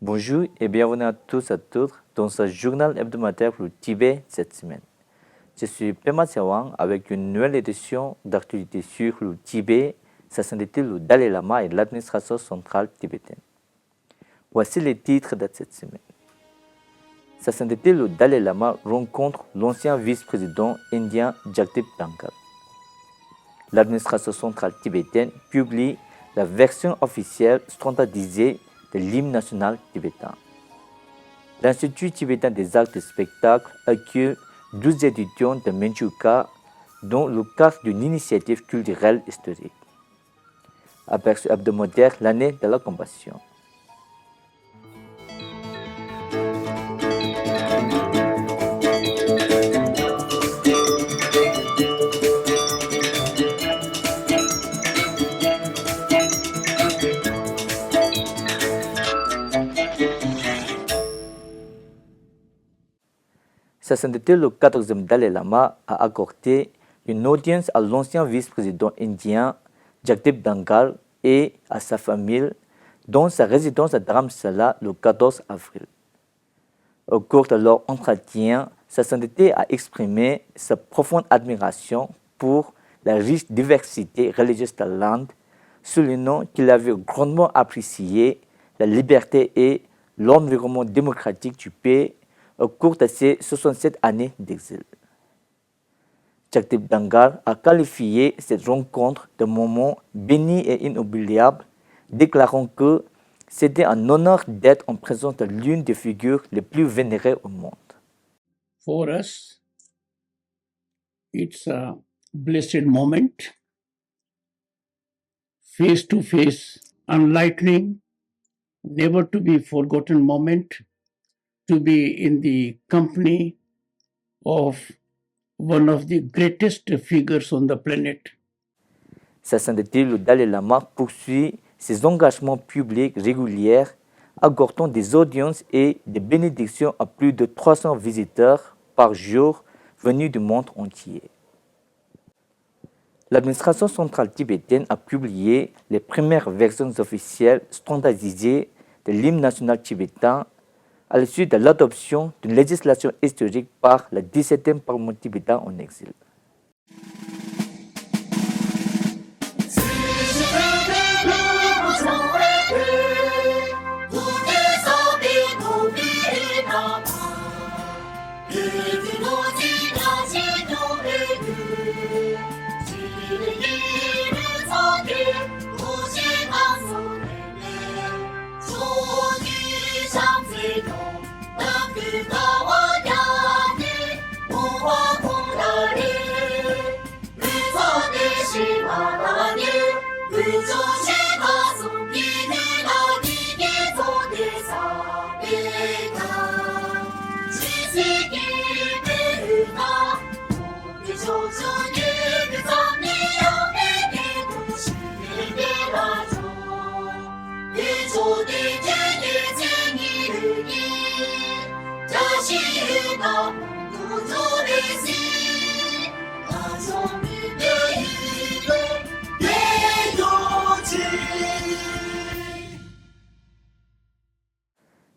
Bonjour et bienvenue à tous et à toutes dans ce journal hebdomadaire pour le Tibet cette semaine. Je suis Pema Sewang avec une nouvelle édition d'actualité sur le Tibet, ça s'intitule le Dalai Lama et l'administration centrale tibétaine. Voici les titres de cette semaine. Ça s'intitule le Dalai Lama rencontre l'ancien vice-président indien Jagdeep Dhankhar. L'administration centrale tibétaine publie la version officielle standardisée de l'hymne national tibétain. L'Institut tibétain des arts et spectacles accueille 12 étudiants de Menchuka dans le cadre d'une initiative culturelle historique. Aperçu hebdomadaire l'année de la compassion. Ça s'intitule le 14e Dalai Lama a accordé une audience à l'ancien vice-président indien Jagdeep Dhankhar et à sa famille dans sa résidence à Dharamsala le 14 avril. Au cours de leur entretien, sa sainteté a exprimé sa profonde admiration pour la riche diversité religieuse de l'Inde, soulignant qu'il avait grandement apprécié la liberté et l'environnement démocratique du pays au cours de ses 67 années d'exil. Jagdeep Dhankhar a qualifié cette rencontre de moment béni et inoubliable, déclarant que c'était un honneur d'être en présence de l'une des figures les plus vénérées au monde. For us, it's a blessed moment, face-to-face, enlightening, never to be forgotten moment, to be in the company of one of the greatest figures on the planet. Sa sainteté, le Dalai Lama poursuit ses engagements publics réguliers, accordant des audiences et des bénédictions à plus de 300 visiteurs par jour venus du monde entier. L'administration centrale tibétaine a publié les premières versions officielles standardisées de l'hymne national tibétain à la suite de l'adoption d'une législation historique par le 17e Parlement tibétain en exil.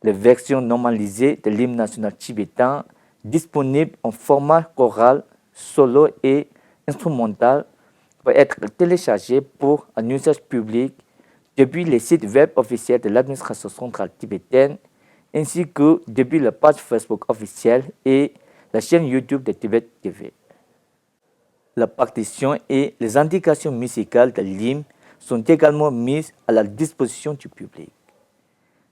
Les versions normalisées de l'hymne national tibétain, disponibles en format choral, solo et instrumental, peuvent être téléchargées pour un usage public depuis les sites web officiels de l'administration centrale tibétaine, ainsi que depuis la page Facebook officielle et la chaîne YouTube de Tibet TV. La partition et les indications musicales de l'hymne sont également mises à la disposition du public.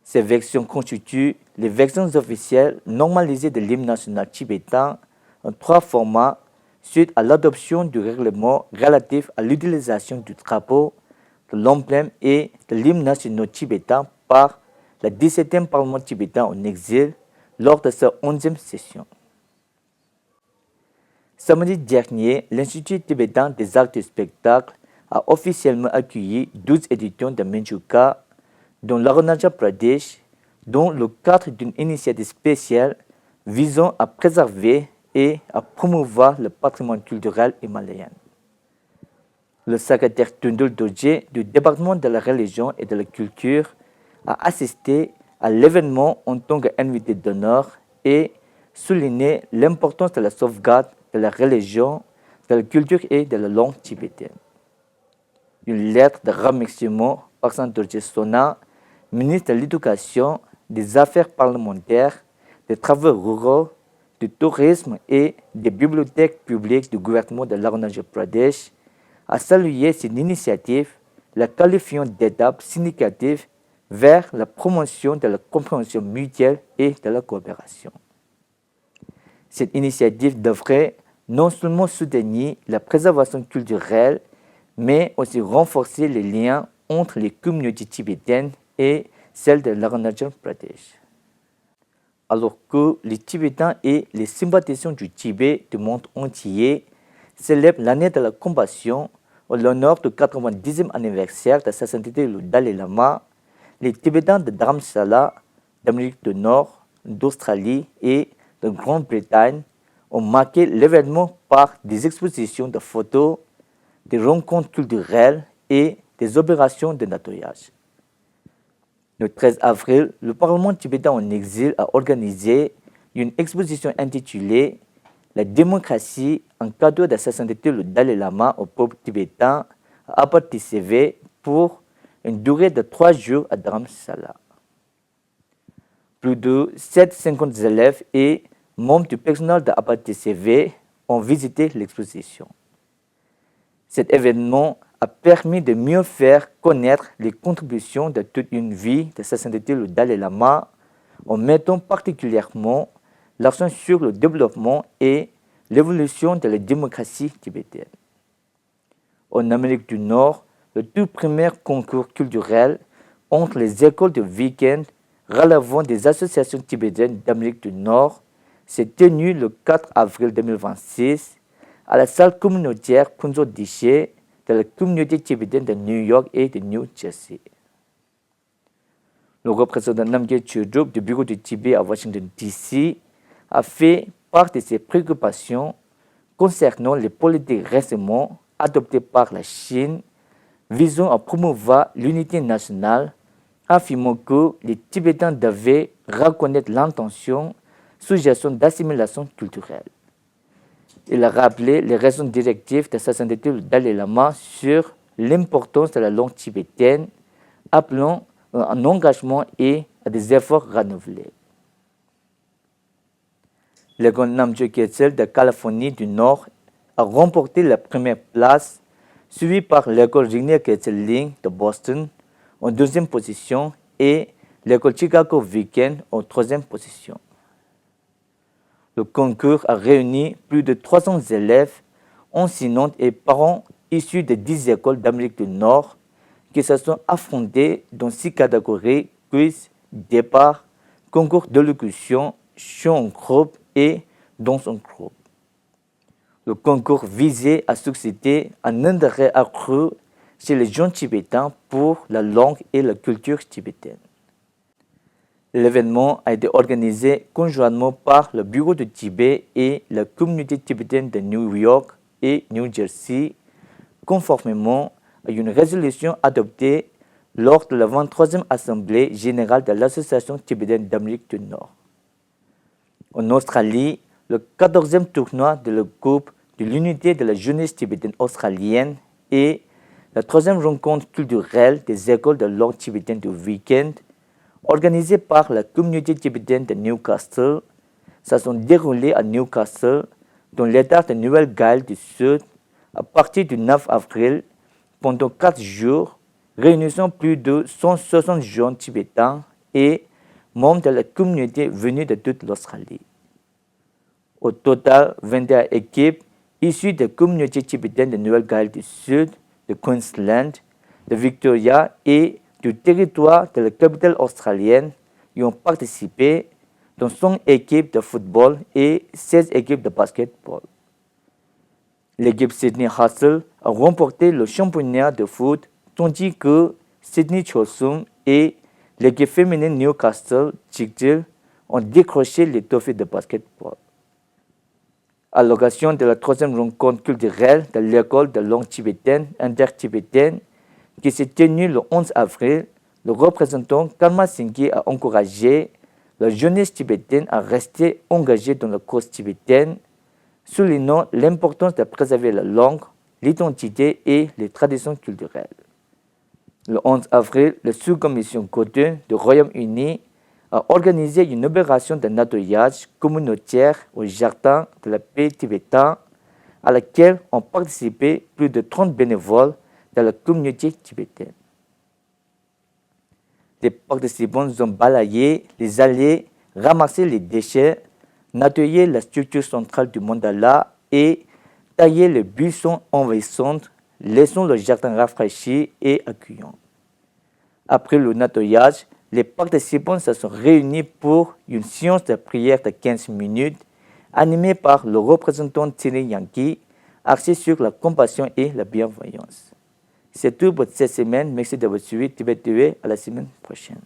Ces versions constituent les versions officielles normalisées de l'hymne national tibétain en 3 formats suite à l'adoption du règlement relatif à l'utilisation du drapeau, de l'emblème et de l'hymne national tibétain par le 17e Parlement tibétain en exil lors de sa 11e session. Samedi dernier, l'Institut tibétain des arts et spectacles a officiellement accueilli 12 étudiants de Menchuka dans l'Arunachal Pradesh, dans le cadre d'une initiative spéciale visant à préserver et à promouvoir le patrimoine culturel himalayen. Le secrétaire Tundul Dorje du département de la religion et de la culture a assisté à l'événement en tant qu'invité d'honneur et souligné l'importance de la sauvegarde de la religion, de la culture et de la langue tibétaine. Une lettre de remerciement par Santorji Sona, ministre de l'Éducation, des Affaires parlementaires, des Travaux ruraux, du tourisme et des bibliothèques publiques du gouvernement de l'Arunachal Pradesh, a salué cette initiative, la qualifiant d'étape significative vers la promotion de la compréhension mutuelle et de la coopération. Cette initiative devrait non seulement soutenir la préservation culturelle, mais aussi renforcer les liens entre les communautés tibétaines et celles de l'Arunachal Pradesh. Alors que les Tibétains et les sympathisants du Tibet du monde entier célèbrent l'année de la compassion en l'honneur du 90e anniversaire de sa sainteté le Dalai Lama, les Tibétains de Dharamsala, d'Amérique du Nord, d'Australie et de Grande-Bretagne ont marqué l'événement par des expositions de photos, des rencontres culturelles et des opérations de nettoyage. Le 13 avril, le Parlement tibétain en exil a organisé une exposition intitulée « La démocratie, un cadeau de sa sainteté le Dalai Lama au peuple tibétain » a participé pour une durée de 3 jours à Dharamsala. Plus de 750 élèves et membres du personnel de APTCV ont visité l'exposition. Cet événement a permis de mieux faire connaître les contributions de toute une vie de sa sainteté le Dalai Lama en mettant particulièrement l'accent sur le développement et l'évolution de la démocratie tibétaine. En Amérique du Nord, le tout premier concours culturel entre les écoles de week-end relevant des associations tibétaines d'Amérique du Nord s'est tenu le 4 avril 2026 à la salle communautaire Punzo Dishe de la communauté tibétaine de New York et de New Jersey. Le représentant Namgyal Chödrop du bureau du Tibet à Washington, D.C. a fait part de ses préoccupations concernant les politiques récemment adoptées par la Chine visant à promouvoir l'unité nationale, affirmant que les Tibétains devaient reconnaître l'intention sous-jacente d'assimilation culturelle. Il a rappelé les raisons directives de sa sainteté le Dalai Lama sur l'importance de la langue tibétaine, appelant à un engagement et à des efforts renouvelés. L'école Namgyal Kyatsil de Californie du Nord a remporté la première place, suivie par l'école Rainier Kyatsil Ling de Boston en deuxième position et l'école Chicago Weekend en troisième position. Le concours a réuni plus de 300 élèves, enseignants et parents issus de 10 écoles d'Amérique du Nord qui se sont affrontés dans 6 catégories: quiz, départ, concours d'élocution, chant en groupe et danse en groupe. Le concours visait à susciter un intérêt accru chez les jeunes tibétains pour la langue et la culture tibétaine. L'événement a été organisé conjointement par le Bureau du Tibet et la communauté tibétaine de New York et New Jersey, conformément à une résolution adoptée lors de la 23e Assemblée générale de l'Association tibétaine d'Amérique du Nord. En Australie, le 14e tournoi de la Coupe de l'unité de la jeunesse tibétaine australienne et la 3e rencontre culturelle des écoles de langue tibétaine du week-end, organisée par la communauté tibétaine de Newcastle, se sont déroulées à Newcastle, dans l'État de Nouvelle-Galles du Sud, à partir du 9 avril, pendant 4 jours, réunissant plus de 160 jeunes tibétains et membres de la communauté venus de toute l'Australie. Au total, 21 équipes issues des communautés tibétaines de Nouvelle-Galles du Sud, de Queensland, de Victoria et du territoire de la capitale australienne y ont participé, dont 5 équipes de football et 16 équipes de basketball. L'équipe Sydney Hustle a remporté le championnat de foot, tandis que Sydney Chosun et l'équipe féminine Newcastle Chigil ont décroché les trophées de basketball. À l'occasion de la 3e rencontre culturelle de l'école de langue tibétaine intertibétaine qui s'est tenue le 11 avril, le représentant Karma Singhi a encouragé la jeunesse tibétaine à rester engagée dans la cause tibétaine, soulignant l'importance de préserver la langue, l'identité et les traditions culturelles. Le 11 avril, la sous-commission Godin du Royaume-Uni a organisé une opération de nettoyage communautaire au jardin de la paix tibétain, à laquelle ont participé plus de 30 bénévoles de la communauté tibétaine. Les participants ont balayé les allées, ramassé les déchets, nettoyé la structure centrale du mandala et taillé les buissons envahissants, laissant le jardin rafraîchi et accueillant. Après le nettoyage, les participants se sont réunis pour une séance de prière de 15 minutes, animée par le représentant Thierry Yankee, axée sur la compassion et la bienveillance. C'est tout pour cette semaine. Merci de votre suivi. Tibet TV. À la semaine prochaine.